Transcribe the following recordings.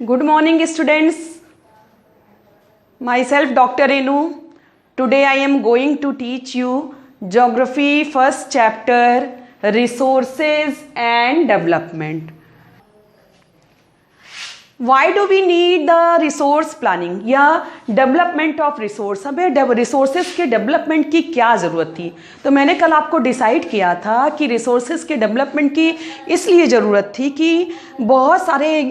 Good morning, students. Myself, Dr. Renu. Today I am going to teach you Geography first chapter, Resources and Development. Why do we need the resource planning या development of resource? हमें resources के development की क्या ज़रूरत थी? तो मैंने कल आपको डिसाइड किया था कि रिसोर्सेज के डेवलपमेंट की इसलिए ज़रूरत थी कि बहुत सारे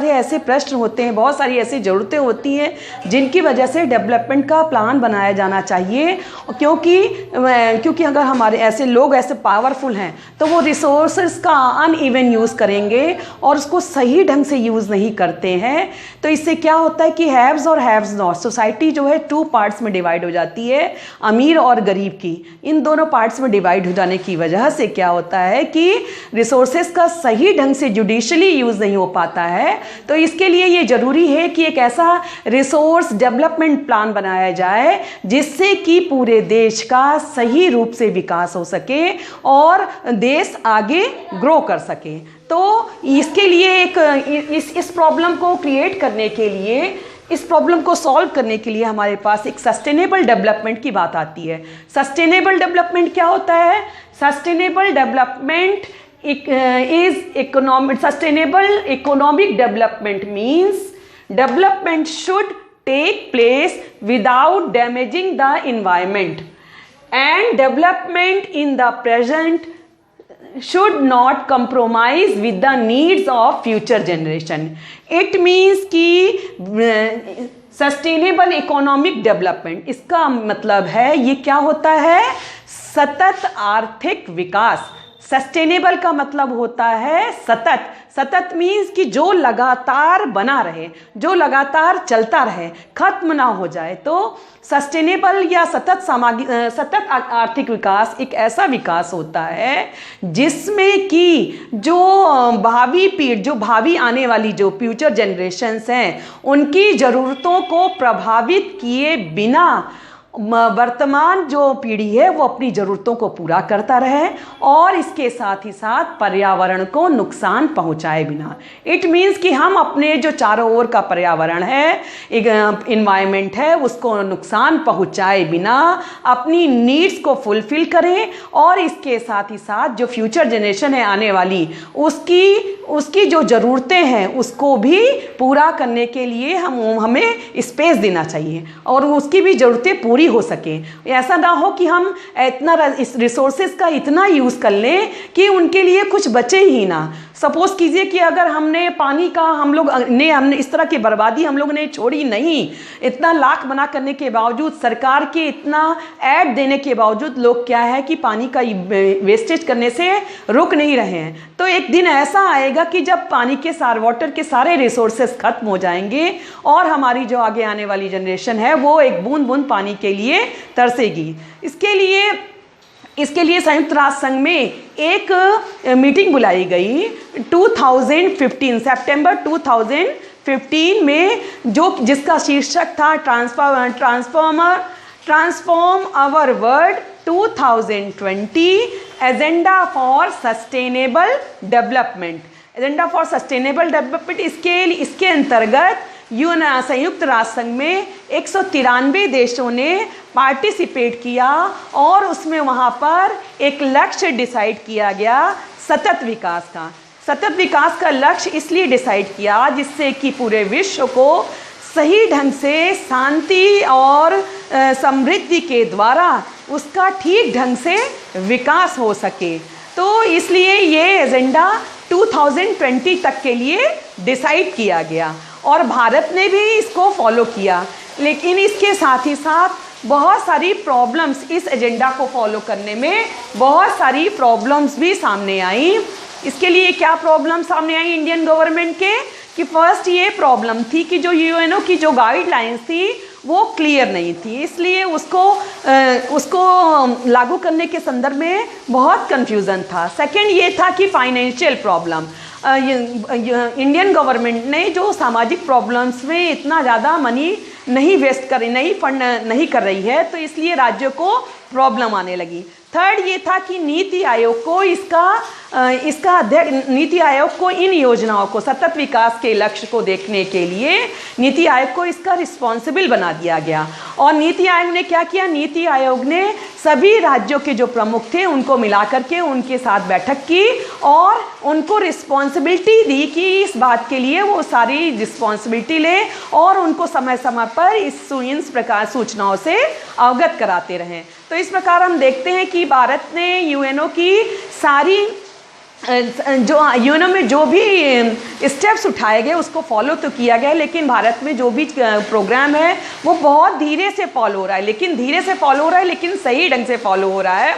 ऐसे प्रश्न होते हैं, बहुत सारी ऐसी ज़रूरतें होती हैं जिनकी वजह से डेवलपमेंट का प्लान बनाया जाना चाहिए। क्योंकि अगर हमारे ऐसे लोग ऐसे पावरफुल हैं तो वो रिसोर्सेज का अनइवन यूज़ करेंगे और उसको सही ढंग से यूज़ नहीं करते हैं। तो इससे क्या होता है कि हैव्स और हैव्स नॉट, सोसाइटी जो है टू पार्ट्स में डिवाइड हो जाती है, अमीर और गरीब की। इन दोनों पार्ट्स में डिवाइड हो जाने की वजह से क्या होता है कि रिसोर्सेज का सही ढंग से जुडिशली यूज़ नहीं हो पाता है। तो इसके लिए ये ज़रूरी है कि एक ऐसा रिसोर्स डेवलपमेंट प्लान बनाया जाए जिससे कि पूरे देश का सही रूप से विकास हो सके और देश आगे ग्रो कर सके। तो इसके लिए इस प्रॉब्लम को क्रिएट करने के लिए, इस प्रॉब्लम को सॉल्व करने के लिए हमारे पास एक सस्टेनेबल डेवलपमेंट की बात आती है। सस्टेनेबल डेवलपमेंट क्या होता है? Sustainable development sustainable economic development means development should take place without damaging the environment, and development in the present should not compromise with the needs of future generation. It means कि sustainable economic development, इसका मतलब है ये क्या होता है? सतत आर्थिक विकास। सस्टेनेबल का मतलब होता है सतत। सतत मीन्स कि जो लगातार बना रहे, जो लगातार चलता रहे, खत्म ना हो जाए। तो सस्टेनेबल या सतत आर्थिक विकास एक ऐसा विकास होता है जिसमें कि जो भावी आने वाली जो फ्यूचर जनरेशन्स हैं उनकी ज़रूरतों को प्रभावित किए बिना वर्तमान जो पीढ़ी है वो अपनी ज़रूरतों को पूरा करता रहे और इसके साथ ही साथ पर्यावरण को नुकसान पहुंचाए बिना। इट मीन्स कि हम अपने जो चारों ओर का पर्यावरण है, एक इन्वायरमेंट है, उसको नुकसान पहुंचाए बिना अपनी नीड्स को फुलफिल करें और इसके साथ ही साथ जो फ्यूचर जनरेशन है आने वाली उसकी जो ज़रूरतें हैं उसको भी पूरा करने के लिए हमें स्पेस देना चाहिए और उसकी भी ज़रूरतें पूरी हो सके। ऐसा ना हो कि हम इतना इस रिसोर्सेज का इतना यूज़ कर लें कि उनके लिए कुछ बचे ही ना। सपोज कीजिए कि अगर हमने पानी का हमने इस तरह की बर्बादी हम लोग ने छोड़ी नहीं, इतना लाख मना करने के बावजूद, सरकार के इतना ऐड देने के बावजूद लोग क्या है कि पानी का वेस्टेज करने से रुक नहीं रहे हैं। तो एक दिन ऐसा आएगा कि जब पानी के वाटर के सारे रिसोर्सेज खत्म हो जाएंगे और हमारी जो आगे आने वाली जनरेशन है वो एक बूंद बूंद पानी के लिए तरसेगी। इसके लिए संयुक्त राष्ट्र संघ में एक मीटिंग बुलाई गई 2015 सितंबर 2015 में, जिसका शीर्षक था transform our world 2020 agenda for sustainable development. Agenda for sustainable development इसके अंतर्गत संयुक्त राष्ट्र संघ में 193 देशों ने पार्टिसिपेट किया और उसमें वहाँ पर एक लक्ष्य डिसाइड किया गया सतत विकास का। सतत विकास का लक्ष्य इसलिए डिसाइड किया जिससे कि पूरे विश्व को सही ढंग से शांति और समृद्धि के द्वारा उसका ठीक ढंग से विकास हो सके। तो इसलिए ये एजेंडा 2020 तक के लिए डिसाइड किया गया और भारत ने भी इसको फॉलो किया। लेकिन इसके साथ ही साथ बहुत सारी प्रॉब्लम्स, इस एजेंडा को फॉलो करने में बहुत सारी प्रॉब्लम्स भी सामने आई। इसके लिए क्या प्रॉब्लम सामने आई इंडियन गवर्नमेंट के? कि फर्स्ट ये प्रॉब्लम थी कि जो यूएनओ की जो गाइडलाइंस थी वो क्लियर नहीं थी, इसलिए उसको लागू करने के संदर्भ में बहुत कंफ्यूजन था। सेकंड ये था कि फाइनेंशियल प्रॉब्लम, इंडियन गवर्नमेंट ने जो सामाजिक प्रॉब्लम्स में इतना ज़्यादा मनी नहीं फंड नहीं कर रही है, तो इसलिए राज्यों को प्रॉब्लम आने लगी। थर्ड ये था कि नीति आयोग को इसका अध्यक्ष, नीति आयोग को इन योजनाओं को, सतत विकास के लक्ष्य को देखने के लिए नीति आयोग को इसका रिस्पॉन्सिबल बना दिया गया। और नीति आयोग ने क्या किया, नीति आयोग ने सभी राज्यों के जो प्रमुख थे उनको मिला करके उनके साथ बैठक की और उनको रिस्पॉन्सिबिलिटी दी कि इस बात के लिए वो सारी रिस्पॉन्सिबिलिटी ले और उनको समय समय पर इस प्रकार सूचनाओं से अवगत कराते रहें। तो इस प्रकार हम देखते हैं कि भारत ने यूएनओ की सारी जो यूएनओ में जो भी स्टेप्स उठाए गए उसको फॉलो तो किया गया, लेकिन भारत में जो भी प्रोग्राम है वो बहुत धीरे से फॉलो हो रहा है, लेकिन सही ढंग से फॉलो हो रहा है।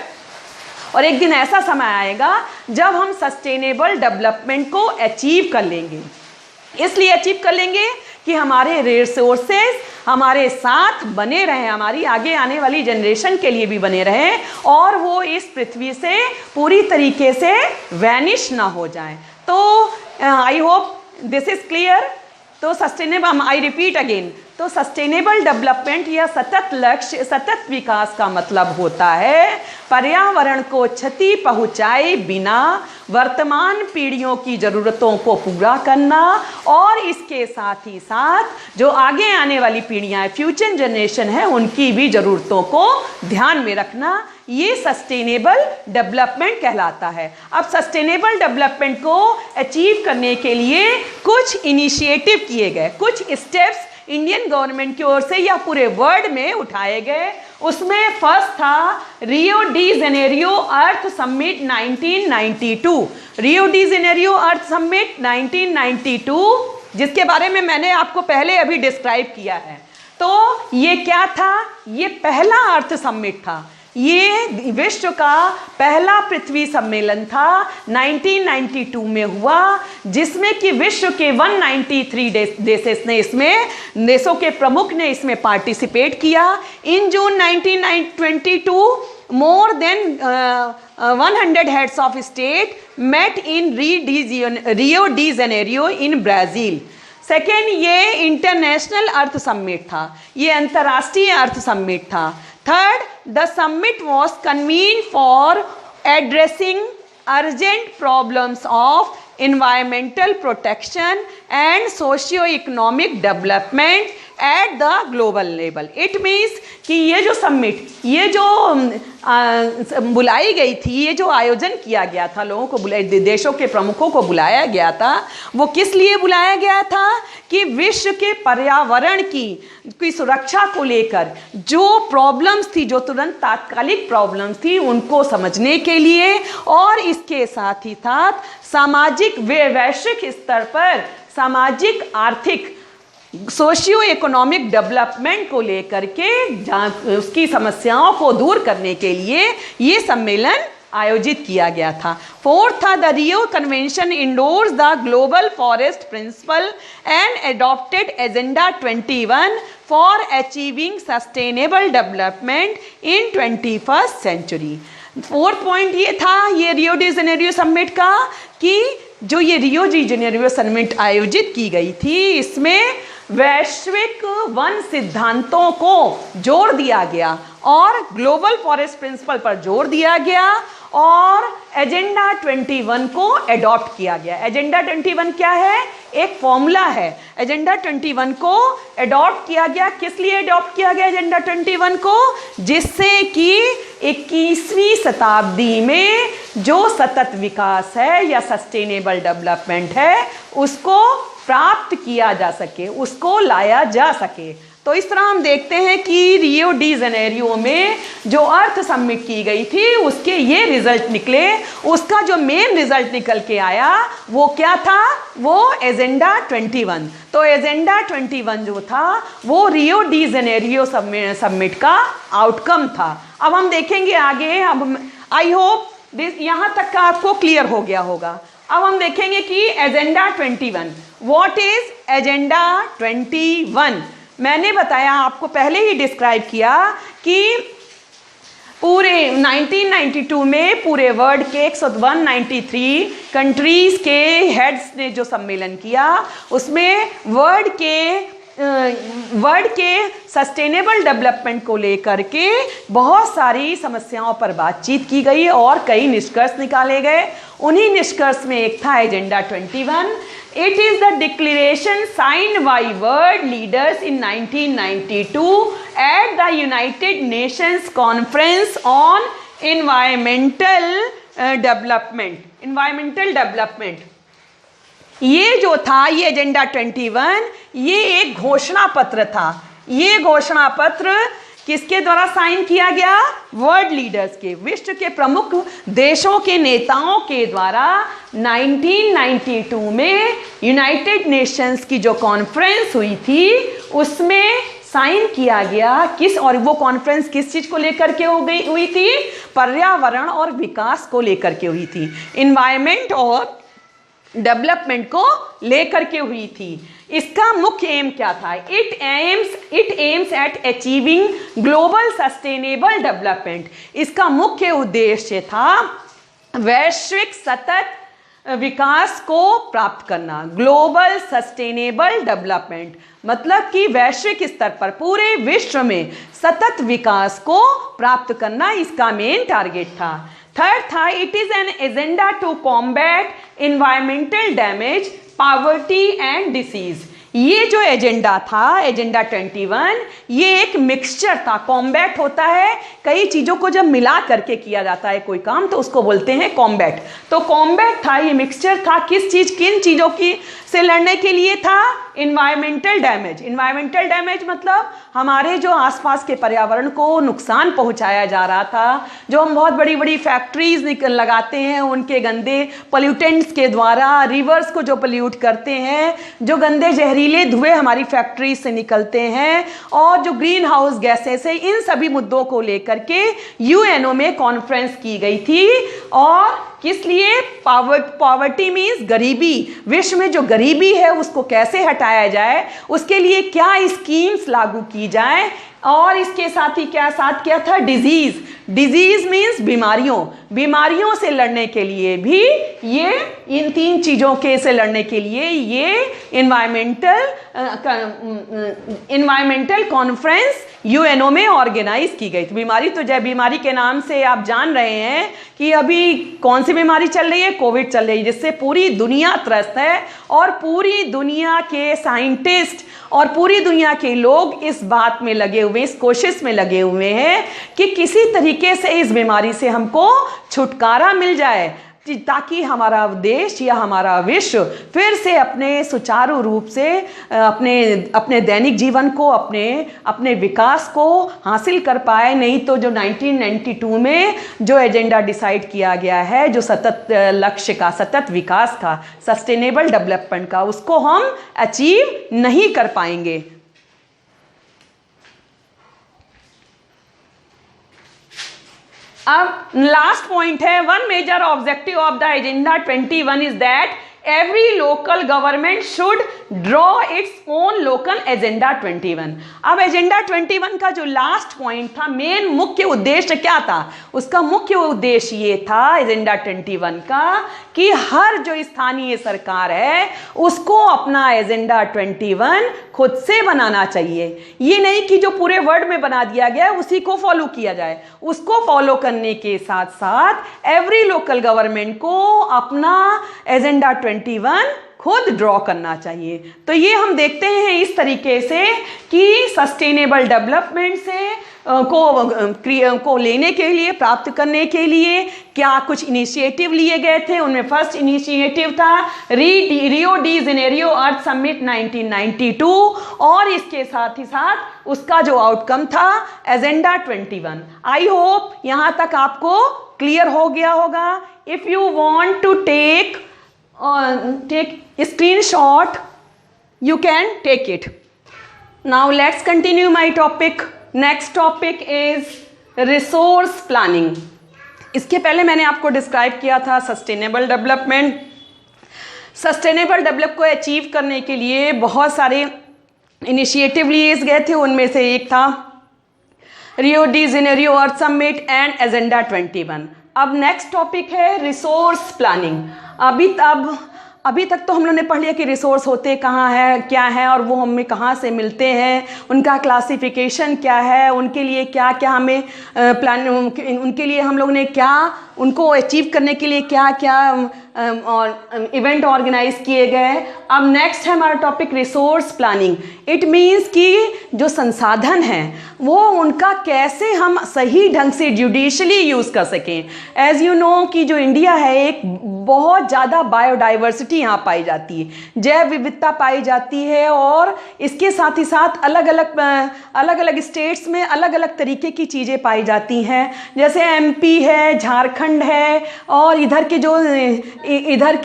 और एक दिन ऐसा समय आएगा जब हम सस्टेनेबल डेवलपमेंट को अचीव कर लेंगे। इसलिए अचीव कर लेंगे कि हमारे रिसोर्सेज हमारे साथ बने रहें, हमारी आगे आने वाली जनरेशन के लिए भी बने रहें और वो इस पृथ्वी से पूरी तरीके से वैनिश ना हो जाएं। तो I hope this is clear. तो सस्टेनेबल, आई रिपीट अगेन, तो सस्टेनेबल डेवलपमेंट या सतत लक्ष्य, सतत विकास का मतलब होता है पर्यावरण को क्षति पहुंचाए बिना वर्तमान पीढ़ियों की ज़रूरतों को पूरा करना और इसके साथ ही साथ जो आगे आने वाली पीढ़ियां, फ्यूचर जनरेशन है, उनकी भी ज़रूरतों को ध्यान में रखना। ये सस्टेनेबल डेवलपमेंट कहलाता है। अब सस्टेनेबल डेवलपमेंट को अचीव करने के लिए कुछ इनिशिएटिव किए गए, कुछ स्टेप्स इंडियन गवर्नमेंट की ओर से या पूरे वर्ल्ड में उठाए गए। उसमें फर्स्ट था रियो डी जेनेरियो अर्थ समिट 1992। रियो डी जेनेरियो अर्थ समिट 1992, जिसके बारे में मैंने आपको पहले अभी डिस्क्राइब किया है। तो ये क्या था, ये पहला अर्थ समिट था, ये विश्व का पहला पृथ्वी सम्मेलन था, 1992 में हुआ, जिसमें कि विश्व के 193 देशों के प्रमुख ने इसमें पार्टिसिपेट किया। इन जून 1922 more than 100 heads of state met in Rio de Janeiro in Brazil। Second, ये इंटरनेशनल अर्थ समिट था, ये अंतर्राष्ट्रीय अर्थ समिट था। Third, the summit was convened for addressing urgent problems of environmental protection and socio-economic development at the global level। It means कि ये जो summit, ये जो बुलाई गई थी, ये जो आयोजन किया गया था, लोगों को देशों के प्रमुखों को बुलाया गया था, वो किस लिए बुलाया गया था कि विश्व के पर्यावरण की सुरक्षा को लेकर जो प्रॉब्लम्स थी, जो तुरंत तात्कालिक प्रॉब्लम्स थी, उनको समझने के लिए और इसके साथ ही साथ सामाजिक वैश्विक स्तर पर सामाजिक आर्थिक सोशियो इकोनॉमिक डेवलपमेंट को लेकर के उसकी समस्याओं को दूर करने के लिए ये सम्मेलन आयोजित किया गया था। फोर्थ था the Rio convention endorse the global forest principle and adopted agenda 21 for achieving sustainable development in 21st century. Fourth point ये था ये रियो डी जेनेरियो समिट का कि जो ये रियो डी जेनेरियो समिट आयोजित की गई थी, इसमें वैश्विक वन सिद्धांतों को जोर दिया गया और ग्लोबल फॉरेस्ट प्रिंसिपल पर जोर दिया गया और एजेंडा 21 को एडॉप्ट किया गया। एजेंडा 21 क्या है? एक फॉर्मूला है। एजेंडा 21 को एडॉप्ट किया गया। किस लिए एडॉप्ट किया गया एजेंडा 21 को? जिससे कि 21वीं शताब्दी में जो सतत विकास है या सस्टेनेबल डेवलपमेंट है उसको प्राप्त किया जा सके, उसको लाया जा सके। तो इस तरह हम देखते हैं कि रियो डी जेनेरियो में जो अर्थ समिट की गई थी उसके ये रिजल्ट निकले। उसका जो मेन रिजल्ट निकल के आया वो क्या था? वो एजेंडा 21। तो एजेंडा 21 जो था वो रियो डी जेनेरियो समिट का आउटकम था। अब हम देखेंगे आगे। अब आई होप यहाँ तक का आपको क्लियर हो गया होगा। अब हम देखेंगे कि एजेंडा 21, व्हाट इज एजेंडा 21? मैंने बताया, आपको पहले ही डिस्क्राइब किया कि पूरे 1992 में पूरे वर्ल्ड के 193 कंट्रीज के हेड्स ने जो सम्मेलन किया उसमें वर्ल्ड के वर्ल्ड के सस्टेनेबल डेवलपमेंट को लेकर के बहुत सारी समस्याओं पर बातचीत की गई और कई निष्कर्ष निकाले गए। उन्हीं निष्कर्ष में एक था agenda 21। It is the declaration signed by world leaders in 1992 at the United Nations conference on environmental development. ये जो था, ये एजेंडा 21, ये एक घोषणा पत्र था। ये घोषणा पत्र किसके द्वारा साइन किया गया? वर्ल्ड लीडर्स के, विश्व के प्रमुख देशों के नेताओं के द्वारा 1992 में यूनाइटेड नेशंस की जो कॉन्फ्रेंस हुई थी उसमें साइन किया गया। किस, और वो कॉन्फ्रेंस किस चीज को लेकर के हुई थी? पर्यावरण और विकास को लेकर के हुई थी, इन्वायरमेंट और डेवलपमेंट को लेकर के हुई थी। इसका मुख्य एम क्या था? It aims at achieving global sustainable development. इसका मुख्य उद्देश्य था वैश्विक सतत विकास को प्राप्त करना। ग्लोबल सस्टेनेबल डेवलपमेंट मतलब कि वैश्विक स्तर पर पूरे विश्व में सतत विकास को प्राप्त करना इसका मेन टारगेट था। थर्ड था, it is an agenda to combat environmental damage, poverty and disease. ये जो एजेंडा था, एजेंडा 21, ये एक मिक्सचर था। कॉम्बैट होता है, कई चीजों को जब मिला करके किया जाता है कोई काम तो उसको बोलते हैं कॉम्बैट। तो कॉम्बैट था, ये मिक्सचर था। किन चीजों की से लड़ने के लिए था? Environmental damage. इन्वायरमेंटल डैमेज मतलब हमारे जो आसपास के पर्यावरण को नुकसान पहुंचाया जा रहा था, जो हम बहुत बड़ी बड़ी फैक्ट्रीज लगाते हैं उनके गंदे पोल्यूटेंट्स के द्वारा, रिवर्स को जो पोल्यूट करते हैं, जो गंदे जहरीले धुएं हमारी फैक्ट्रीज से निकलते हैं, और जो ग्रीन हाउस गैसेस है, इन सभी मुद्दों को लेकर के यूएनओ में कॉन्फ्रेंस की गई थी। और किस लिए? पॉवर्टी मीन्स गरीबी। विश्व में जो गरीबी है उसको कैसे हटाया जाए, उसके लिए क्या स्कीम्स लागू की जाए, और इसके साथ ही क्या था? डिजीज मीन्स बीमारियों से लड़ने के लिए भी ये, इन तीन चीजों के से लड़ने के लिए ये इन्वायरमेंटल कॉन्फ्रेंस यूएनओ में ऑर्गेनाइज की गई थी। बीमारी तो जय बीमारी के नाम से आप जान रहे हैं कि अभी कौन सी बीमारी चल रही है? कोविड चल रही है, जिससे पूरी दुनिया त्रस्त है। और पूरी दुनिया के साइंटिस्ट और पूरी दुनिया के लोग इस बात में लगे हुए, इस कोशिश में लगे हुए हैं कि किसी तरीके से इस बीमारी से हमको छुटकारा मिल जाए, ताकि हमारा देश या हमारा विश्व फिर से अपने सुचारू रूप से अपने दैनिक जीवन को, अपने विकास को हासिल कर पाए। नहीं तो जो 1992 में जो एजेंडा डिसाइड किया गया है, जो सतत लक्ष्य का, सतत विकास का, सस्टेनेबल डेवलपमेंट का, उसको हम अचीव नहीं कर पाएंगे। अब लास्ट पॉइंट है, one major objective of the agenda 21 is that every local government should draw its own local agenda 21। अब एजेंडा 21 का जो लास्ट पॉइंट था, मेन मुख्य उद्देश्य क्या था? उसका मुख्य उद्देश्य ये था एजेंडा 21 का कि हर जो स्थानीय सरकार है उसको अपना एजेंडा 21 खुद से बनाना चाहिए। ये नहीं कि जो पूरे वर्ल्ड में बना दिया गया उसी को फॉलो किया जाए। उसको फॉलो करने के साथ साथ एवरी लोकल गवर्नमेंट को अपना एजेंडा 21 खुद ड्रॉ करना चाहिए। तो ये हम देखते हैं इस तरीके से कि सस्टेनेबल डेवलपमेंट से को लेने के लिए, प्राप्त करने के लिए क्या कुछ इनिशिएटिव लिए गए थे। उनमें फर्स्ट इनिशिएटिव था रियो डी जेनेरियो अर्थ समिट 1992, और इसके साथ ही साथ उसका जो आउटकम था एजेंडा 21। आई होप यहाँ तक आपको क्लियर हो गया होगा। If you want to take screenshot, you can take it. Now let's continue my topic. Next topic is resource planning. इसके पहले मैंने आपको डिस्क्राइब किया था सस्टेनेबल डेवलपमेंट। सस्टेनेबल डेवलप को अचीव करने के लिए बहुत सारे इनिशिएटिव लिए गए थे। उनमें से एक था Rio de Janeiro earth summit and agenda 21। अब नेक्स्ट टॉपिक है रिसोर्स प्लानिंग। अभी तक तो हम लोगों ने पढ़ लिया कि रिसोर्स होते कहाँ है, क्या है, और वो हमें कहाँ से मिलते हैं, उनका क्लासिफिकेशन क्या है, उनके लिए क्या क्या हमें प्लान, उनके लिए हम लोगों ने क्या, उनको अचीव करने के लिए क्या क्या और इवेंट ऑर्गेनाइज किए गए। अब नेक्स्ट है हमारा topic resource planning. It means कि जो संसाधन हैं वो उनका कैसे हम सही ढंग से जुडिशली यूज़ कर सकें। एज यू नो कि जो इंडिया है एक बहुत ज़्यादा बायोडाइवर्सिटी यहाँ पाई जाती है, जैव विविधता पाई जाती है, और इसके साथ ही साथ अलग अलग स्टेट्स में अलग अलग तरीके की चीज़ें पाई जाती हैं। जैसे एमपी है, झारखंड है, और इधर के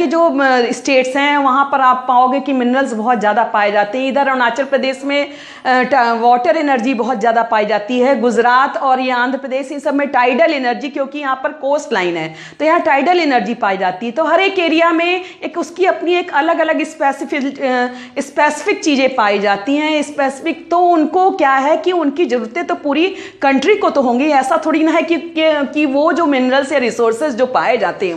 जो स्टेट्स हैं वहाँ पर आप पाओगे कि मिनरल्स बहुत ज़्यादा पाए जाते हैं। इधर अरुणाचल प्रदेश में वाटर एनर्जी बहुत ज़्यादा पाई जाती है। गुजरात और ये आंध्र प्रदेश, इन सब में टाइडल एनर्जी, क्योंकि यहाँ पर कोस्ट लाइन है तो यहाँ टाइडल एनर्जी पाई जाती है। तो हर एक एरिया में एक उसकी अपनी एक अलग अलग स्पेसिफिक चीज़ें पाई जाती हैं। स्पेसिफिक तो उनको क्या है कि उनकी ज़रूरतें तो पूरी कंट्री को तो होंगी, ऐसा थोड़ी ना है कि वो जो मिनरल्स या रिसोर्सेज जो पाए जाते हैं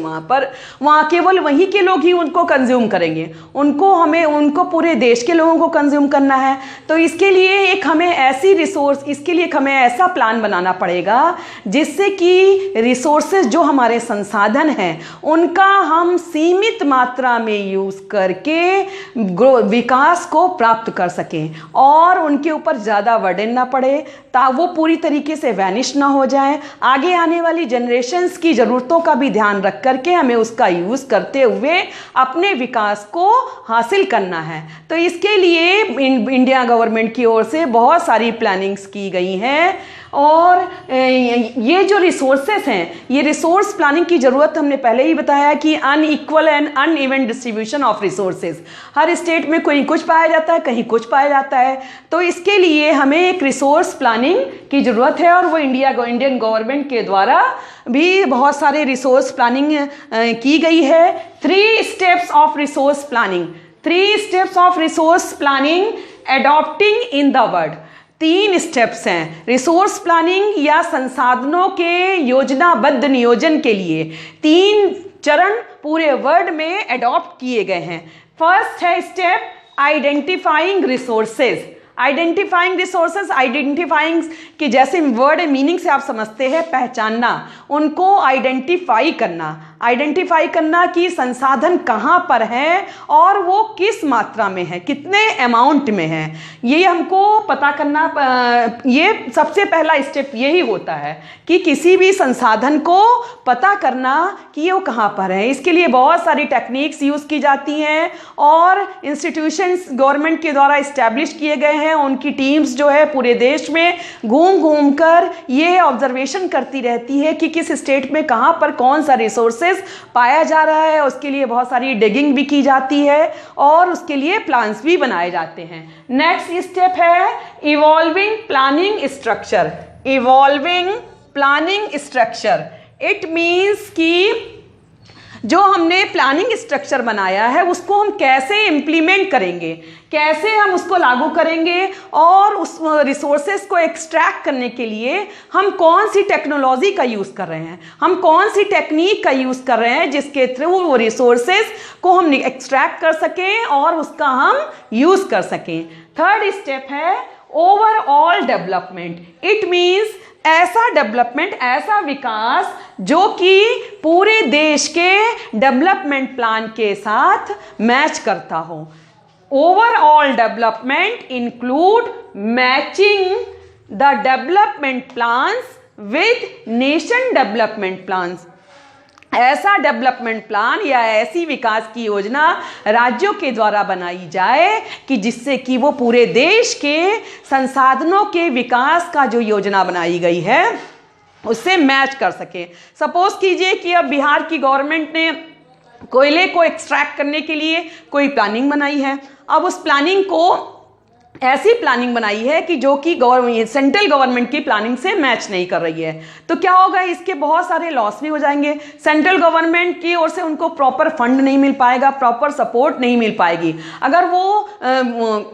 वहाँ केवल वहीं के लोग ही उनको कंज्यूम करेंगे, उनको पूरे देश के लोगों को कंज्यूम करना है। तो इसके लिए हमें ऐसा प्लान बनाना पड़ेगा जिससे कि रिसोर्सेज जो हमारे संसाधन हैं उनका हम सीमित मात्रा में यूज़ करके विकास को प्राप्त कर सकें और उनके ऊपर ज़्यादा बर्डन ना पड़े, वो पूरी तरीके से वैनिश ना हो जाए। आगे आने वाली जनरेशन्स की ज़रूरतों का भी ध्यान रख करके हमें उसका यूज़ करते हुए अपने विकास को हासिल करना है। तो इसके लिए इंडिया गवर्नमेंट की ओर से बहुत सारी प्लानिंग्स की गई हैं, और ये जो रिसोर्सेस हैं, ये रिसोर्स प्लानिंग की ज़रूरत हमने पहले ही बताया कि unequal and uneven distribution of resources, her state में कहीं कुछ पाया जाता है, कहीं कुछ पाया जाता है। तो इसके लिए हमें एक रिसोर्स प्लानिंग की ज़रूरत है, और वो इंडियन गवर्नमेंट के द्वारा भी बहुत सारे रिसोर्स प्लानिंग की गई है। 3 steps of resource planning, 3 steps of resource planning adopting in the world. 3 steps हैं रिसोर्स प्लानिंग या संसाधनों के योजनाबद्ध नियोजन के लिए। 3 चरण पूरे वर्ल्ड में एडॉप्ट किए गए हैं। फर्स्ट है स्टेप आइडेंटिफाइंग रिसोर्सेज। आइडेंटिफाइंग कि जैसे वर्ड मीनिंग से आप समझते हैं, पहचानना, उनको आइडेंटिफाई करना कि संसाधन कहाँ पर है और वो किस मात्रा में है, कितने अमाउंट में है, ये हमको पता करना। ये सबसे पहला स्टेप यही होता है कि किसी भी संसाधन को पता करना कि वो कहाँ पर है। इसके लिए बहुत सारी टेक्निक्स यूज़ की जाती हैं और इंस्टीट्यूशंस गवर्नमेंट के द्वारा इस्टेब्लिश किए गए हैं। उनकी टीम्स जो है पूरे देश में घूम कर ये ऑब्जर्वेशन करती रहती है कि किस स्टेट में कहाँ पर कौन सा रिसोर्सेज पाया जा रहा है। उसके लिए बहुत सारी डिगिंग भी की जाती है और उसके लिए प्लान्स भी बनाए जाते हैं। नेक्स्ट स्टेप है evolving planning structure. Evolving planning structure it means कि जो हमने प्लानिंग स्ट्रक्चर बनाया है उसको हम कैसे इम्प्लीमेंट करेंगे, कैसे हम उसको लागू करेंगे, और उस रिसोर्सेज को एक्सट्रैक्ट करने के लिए हम कौन सी टेक्नोलॉजी का यूज़ कर रहे हैं, हम कौन सी टेक्निक का यूज़ कर रहे हैं जिसके थ्रू वो रिसोर्सेज को हम एक्सट्रैक्ट कर सकें और उसका हम यूज़ कर सकें। थर्ड स्टेप है ओवरऑल डेवलपमेंट। इट मीन्स ऐसा डेवलपमेंट, ऐसा विकास जो कि पूरे देश के डेवलपमेंट प्लान के साथ मैच करता हो। Overall development include matching the development plans with nation development plans. ऐसा डेवलपमेंट प्लान या ऐसी विकास की योजना राज्यों के द्वारा बनाई जाए कि जिससे कि वो पूरे देश के संसाधनों के विकास का जो योजना बनाई गई है उससे मैच कर सके। सपोज कीजिए कि अब बिहार की गवर्नमेंट ने कोयले को एक्सट्रैक्ट करने के लिए कोई प्लानिंग बनाई है। अब उस प्लानिंग को ऐसी प्लानिंग बनाई है कि जो कि सेंट्रल गवर्नमेंट की प्लानिंग से मैच नहीं कर रही है। तो क्या होगा, इसके बहुत सारे लॉस भी हो जाएंगे। सेंट्रल गवर्नमेंट की ओर से उनको प्रॉपर फंड नहीं मिल पाएगा, प्रॉपर सपोर्ट नहीं मिल पाएगी। अगर वो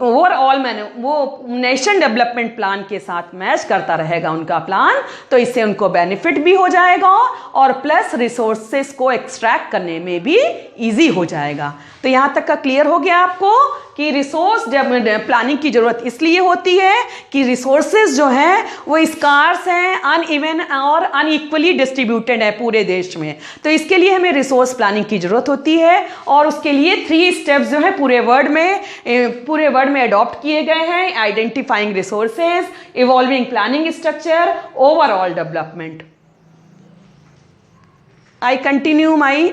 ओवरऑल वो नेशन डेवलपमेंट प्लान के साथ मैच करता रहेगा उनका प्लान, तो इससे उनको बेनिफिट भी हो जाएगा और प्लस रिसोर्सेस को एक्सट्रैक्ट करने में भी ईजी हो जाएगा। तो यहाँ तक का क्लियर हो गया आपको कि रिसोर्स प्लानिंग की जरूरत इसलिए होती है कि रिसोर्सेज जो हैं वो स्कार्स हैं, अनइवन और अनइक्वली डिस्ट्रीब्यूटेड है पूरे देश में। तो इसके लिए हमें रिसोर्स प्लानिंग की जरूरत होती है और उसके लिए 3 स्टेप्स जो हैं पूरे वर्ल्ड में अडॉप्ट किए गए हैं। Identifying resources, evolving planning structure, overall development. I continue my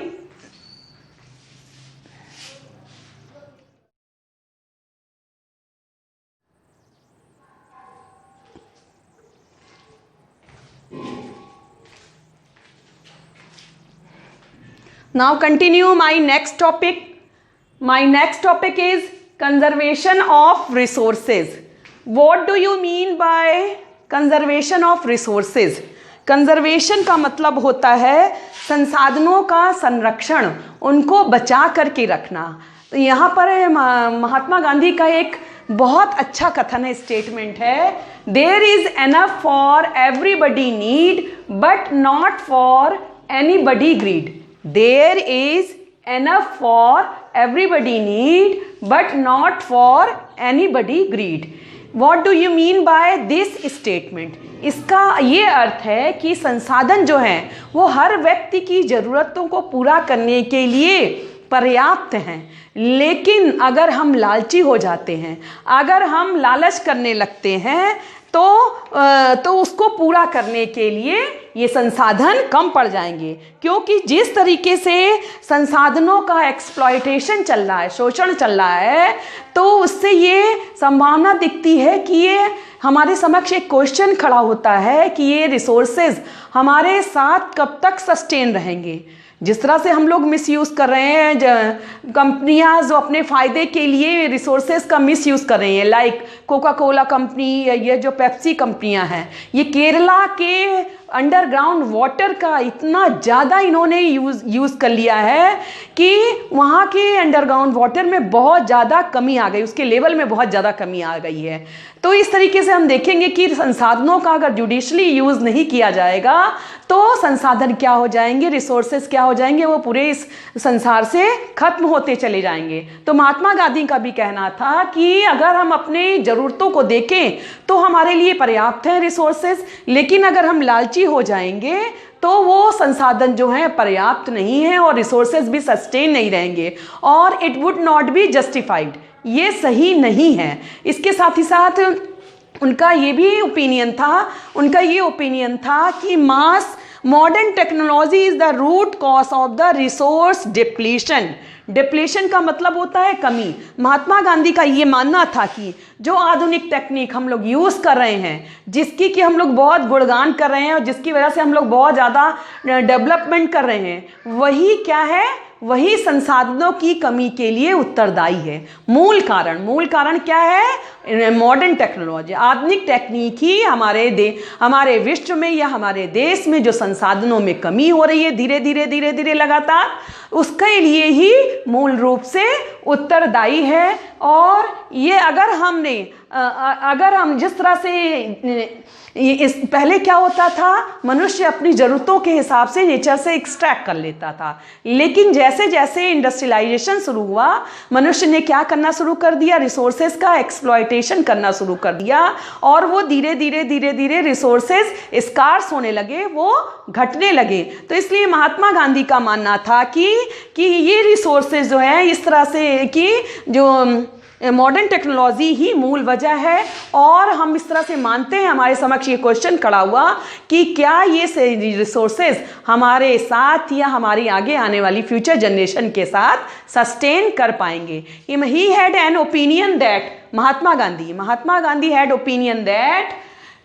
Now continue my next topic. My next topic is conservation of resources. What do you mean by conservation of resources? Conservation का मतलब होता है संसाधनों का संरक्षण, उनको बचा करके रखना। तो यहाँ पर महात्मा गांधी का एक बहुत अच्छा कथन है, स्टेटमेंट है, there is enough for everybody need but not for anybody greed. There is enough for everybody need but not for anybody greed. What do you mean by this statement? इसका ये अर्थ है कि संसाधन जो हैं वो हर व्यक्ति की ज़रूरतों को पूरा करने के लिए पर्याप्त हैं, लेकिन अगर हम लालची हो जाते हैं, अगर हम लालच करने लगते हैं तो उसको पूरा करने के लिए ये संसाधन कम पड़ जाएंगे। क्योंकि जिस तरीके से संसाधनों का एक्सप्लॉयटेशन चल रहा है, शोषण चल रहा है, तो उससे ये संभावना दिखती है कि ये हमारे समक्ष एक क्वेश्चन खड़ा होता है कि ये रिसोर्सेज हमारे साथ कब तक सस्टेन रहेंगे। जिस तरह से हम लोग मिसयूज़ कर रहे हैं, कंपनियां जो अपने फ़ायदे के लिए रिसोर्सेज का मिसयूज़ कर रही हैं, लाइक कोका कोला कंपनी, ये जो पेप्सी कंपनियां हैं, ये केरला के अंडरग्राउंड वाटर का इतना ज़्यादा इन्होंने यूज़ कर लिया है कि वहाँ के अंडरग्राउंड वाटर में बहुत ज़्यादा कमी आ गई, उसके लेवल में बहुत ज़्यादा कमी आ गई है। तो इस तरीके से हम देखेंगे कि संसाधनों का अगर जुडिशली यूज़ नहीं किया जाएगा तो संसाधन क्या हो जाएंगे, रिसोर्सेज क्या हो जाएंगे, वो पूरे इस संसार से खत्म होते चले जाएंगे। तो महात्मा गांधी का भी कहना था कि अगर हम अपने ज़रूरतों को देखें तो हमारे लिए पर्याप्त है रिसोर्सेज, लेकिन अगर हम लालची हो जाएंगे तो वो संसाधन जो है पर्याप्त नहीं है और रिसोर्सेज भी सस्टेन नहीं रहेंगे और it would not be justified, ये सही नहीं है। इसके साथ ही साथ उनका ये भी ओपिनियन था कि modern technology is the root cause of the resource depletion. Depletion का मतलब होता है कमी। महात्मा गांधी का ये मानना था कि जो आधुनिक टेक्निक हम लोग यूज़ कर रहे हैं, जिसकी कि हम लोग बहुत गुणगान कर रहे हैं और जिसकी वजह से हम लोग बहुत ज़्यादा डेवलपमेंट कर रहे हैं, वही क्या है, वही संसाधनों की कमी के लिए उत्तरदायी है। मूल कारण क्या है, मॉडर्न टेक्नोलॉजी, आधुनिक तकनीक ही हमारे विश्व में या हमारे देश में जो संसाधनों में कमी हो रही है धीरे धीरे लगातार, उसके लिए ही मूल रूप से उत्तरदायी है। और ये अगर हम जिस तरह से पहले क्या होता था, मनुष्य अपनी ज़रूरतों के हिसाब से नेचर से एक्सट्रैक्ट कर लेता था, लेकिन जैसे जैसे इंडस्ट्रियलाइजेशन शुरू हुआ, मनुष्य ने क्या करना शुरू कर दिया, रिसोर्सेज का एक्सप्लॉयटेशन करना शुरू कर दिया और वो धीरे धीरे रिसोर्सेज स्कार्स होने लगे, वो घटने लगे। तो इसलिए महात्मा गांधी का मानना था कि ये रिसोर्सेज जो है इस तरह से कि जो मॉडर्न टेक्नोलॉजी ही मूल वजह है। और हम इस तरह से मानते हैं, हमारे समक्ष ये क्वेश्चन खड़ा हुआ कि क्या ये रिसोर्सेज हमारे साथ या हमारी आगे आने वाली फ्यूचर जनरेशन के साथ सस्टेन कर पाएंगे। He had an opinion that Mahatma Gandhi had opinion that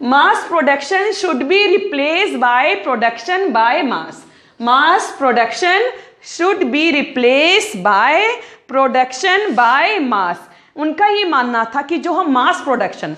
mass production should be replaced by production by mass production should be replaced by production by mass। उनका ये मानना था कि जो हम मास प्रोडक्शन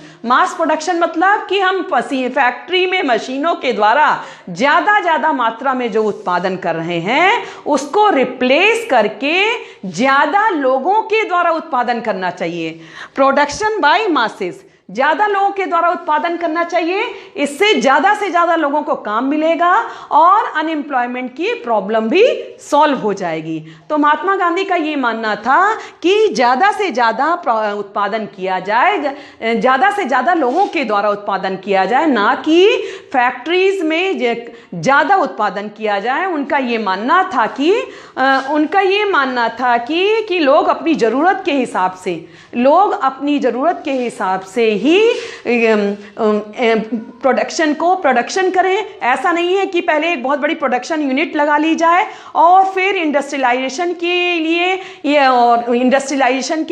मतलब कि हम फैक्ट्री में मशीनों के द्वारा ज़्यादा मात्रा में जो उत्पादन कर रहे हैं उसको रिप्लेस करके ज़्यादा लोगों के द्वारा उत्पादन करना चाहिए। प्रोडक्शन बाय मासेस, ज़्यादा लोगों के द्वारा उत्पादन करना चाहिए, इससे ज़्यादा से ज़्यादा लोगों को काम मिलेगा और अनएम्प्लॉयमेंट की प्रॉब्लम भी सॉल्व हो जाएगी। तो महात्मा गांधी का ये मानना था कि ज़्यादा से ज़्यादा उत्पादन किया जाए, ज़्यादा से ज़्यादा लोगों के द्वारा उत्पादन किया जाए, ना कि फैक्ट्रीज में ज़्यादा उत्पादन किया जाए। उनका ये मानना था कि लोग अपनी ज़रूरत के हिसाब से ही प्रोडक्शन करें। ऐसा नहीं है कि पहले एक बहुत बड़ी प्रोडक्शन यूनिट लगा ली जाए और फिर इंडस्ट्रियलाइजेशन के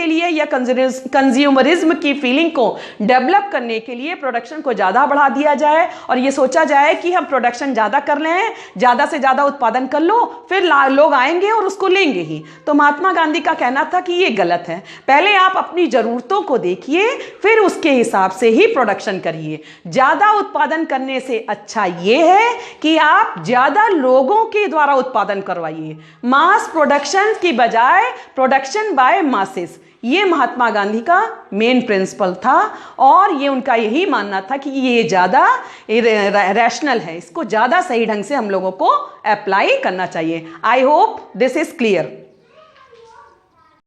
लिए या कंज्यूमरिज्म की फीलिंग को डेवलप करने के लिए प्रोडक्शन को ज़्यादा बढ़ा दिया जाए और ये सोचा जाए कि हम प्रोडक्शन ज़्यादा कर लें, ज़्यादा से ज़्यादा उत्पादन कर लो, फिर लोग आएंगे और उसको लेंगे ही। तो महात्मा गांधी का कहना था कि ये गलत है। पहले आप अपनी ज़रूरतों को देखिए, फिर उसके हिसाब से ही प्रोडक्शन करिए। ज़्यादा उत्पादन करने से अच्छा ये है कि आप ज़्यादा लोगों के द्वारा उत्पादन करवाइए, मास प्रोडक्शन की बजाय प्रोडक्शन बाय मासेस। ये महात्मा गांधी का मेन प्रिंसिपल था और ये उनका यही मानना था कि ये ज़्यादा रैशनल है, इसको ज़्यादा सही ढंग से हम लोगों को अप्लाई करना चाहिए। I hope this is clear.